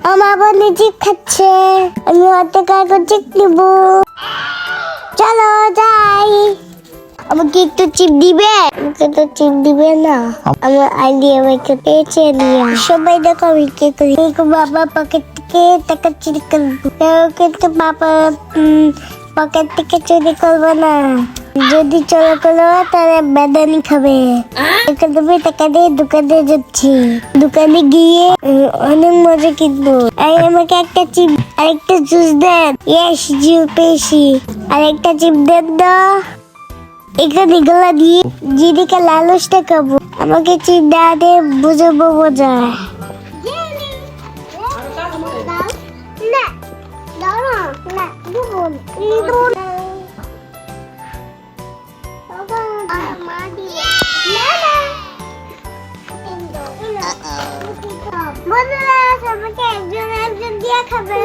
আমার বোন চিপ খাচ্ছে, আমি হাতে কাগজ চিপ নিব। চলো যাই। আমাকে একটু চিপ দিবে? আমাকে তো চিপ দিবে না। আমার আইডিয়া আমাকে পেয়েছে নিয়ে। সবাই দেখো আমি কে করি। বাবা পকেট থেকে টাকা চুরি করবো, কিন্তু বাবা পকেট থেকে চুরি করবো না। যদি চলো করো তাহলে বেদানি খাবে। তুমি টাকা দিয়ে দোকানে যাচ্ছি, দোকানে গিয়ে অনেক মজা কিনবো। আমাকে একটা চিপ আর একটা জুস দেন। ইয়েস জিও পেয়েছি। আর একটা চিপ দেন না। এখানে গলা দিয়ে জিদিকে লালসটা খাবো। আমাকে চিপ দেওয়া দিয়ে বুঝাবো মজা। বন্ধুরা সবাইকে একজন একজন দিয়ে খাবে।